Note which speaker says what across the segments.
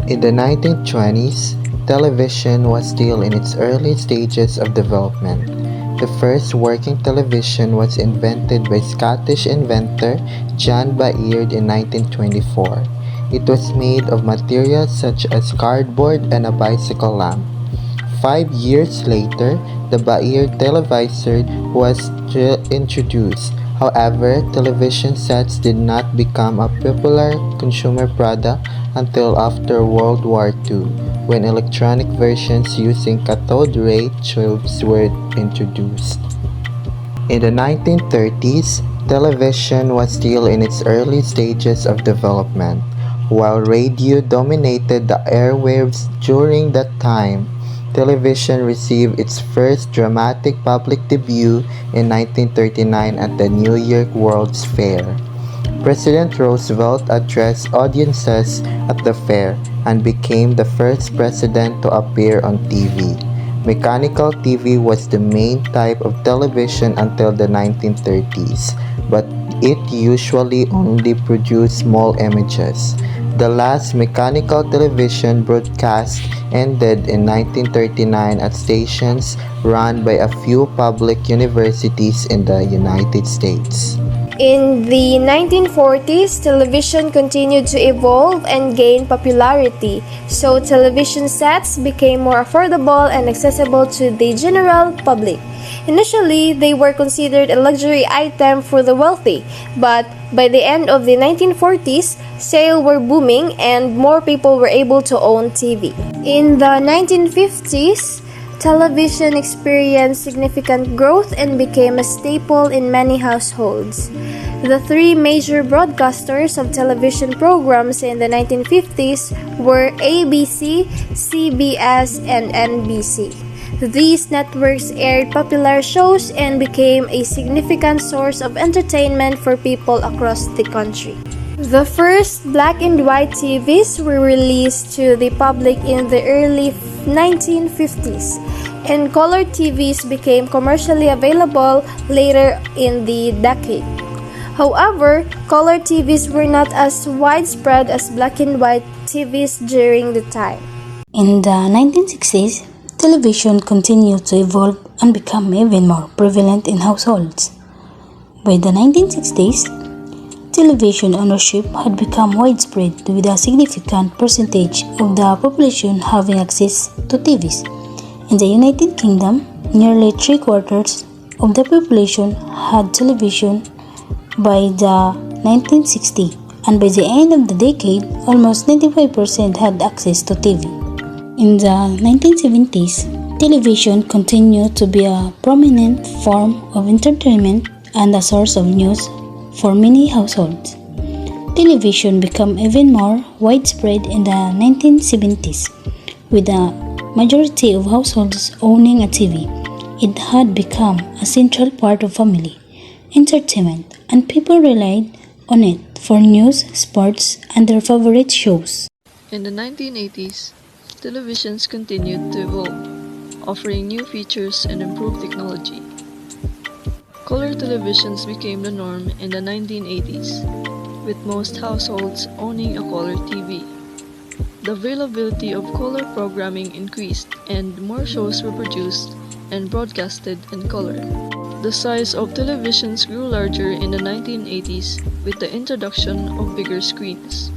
Speaker 1: In the 1920s, television was still in its early stages of development. The first working television was invented by Scottish inventor John Bayard in 1924. It was made of materials such as cardboard and a bicycle lamp. 5 years later, the Bayard televisor was introduced. However, television sets did not become a popular consumer product until after World War II, when electronic versions using cathode ray tubes were introduced. In the 1930s, television was still in its early stages of development. While radio dominated the airwaves during that time, television received its first dramatic public debut in 1939 at the New York World's Fair. President Roosevelt addressed audiences at the fair and became the first president to appear on TV. Mechanical TV was the main type of television until the 1930s, but it usually only produced small images. The last mechanical television broadcast ended in 1939 at stations run by a few public universities in the United States.
Speaker 2: In the 1940s, television continued to evolve and gain popularity, so television sets became more affordable and accessible to the general public. Initially, they were considered a luxury item for the wealthy, but by the end of the 1940s, sales were booming and more people were able to own TV. In the 1950s, television experienced significant growth and became a staple in many households. The three major broadcasters of television programs in the 1950s were ABC, CBS, and NBC. These networks aired popular shows and became a significant source of entertainment for people across the country. The first black and white TVs were released to the public in the early 1950s, and color TVs became commercially available later in the decade. However, color TVs were not as widespread as black and white TVs during the time.
Speaker 3: In the 1960s, television continued to evolve and become even more prevalent in households. By the 1960s, television ownership had become widespread with a significant percentage of the population having access to TVs. In the United Kingdom, nearly three-quarters of the population had television by the 1960s, and by the end of the decade, almost 95% had access to TV. In the 1970s, television continued to be a prominent form of entertainment and a source of news for many households. Television became even more widespread in the 1970s, with a majority of households owning a TV. It had become a central part of family entertainment, and people relied on it for news, sports, and their favorite shows.
Speaker 4: In the 1980s, televisions continued to evolve, offering new features and improved technology. Color televisions became the norm in the 1980s, with most households owning a color TV. The availability of color programming increased and more shows were produced and broadcasted in color. The size of televisions grew larger in the 1980s with the introduction of bigger screens.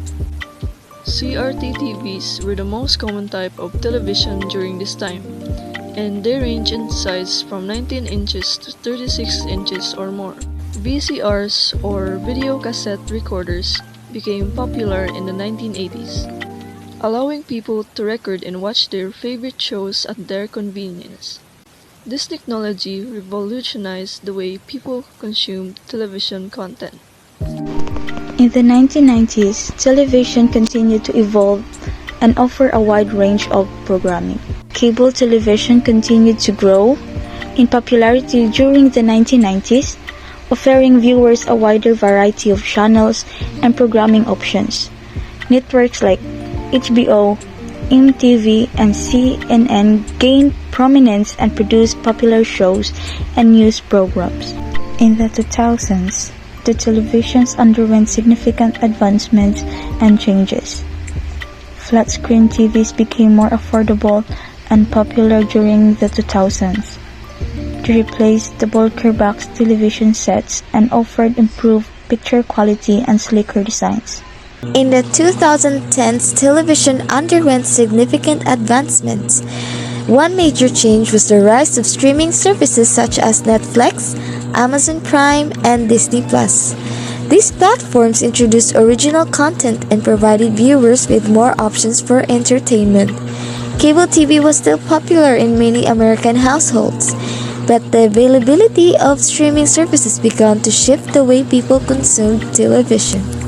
Speaker 4: CRT TVs were the most common type of television during this time, and they range in size from 19 inches to 36 inches or more. VCRs, or video cassette recorders, became popular in the 1980s, allowing people to record and watch their favorite shows at their convenience. This technology revolutionized the way people consumed television content.
Speaker 5: In the 1990s, television continued to evolve and offer a wide range of programming. Cable television continued to grow in popularity during the 1990s, offering viewers a wider variety of channels and programming options. Networks like HBO, MTV, and CNN gained prominence and produced popular shows and news programs. In the 2000s, the televisions underwent significant advancements and changes. flat-screen TVs became more affordable and popular during the 2000s. They replaced the bulkier box television sets and offered improved picture quality and sleeker designs.
Speaker 2: In the 2010s, television underwent significant advancements. One major change was the rise of streaming services such as Netflix, Amazon Prime, and Disney+. These platforms introduced original content and provided viewers with more options for entertainment. Cable TV was still popular in many American households, but the availability of streaming services began to shift the way people consumed television.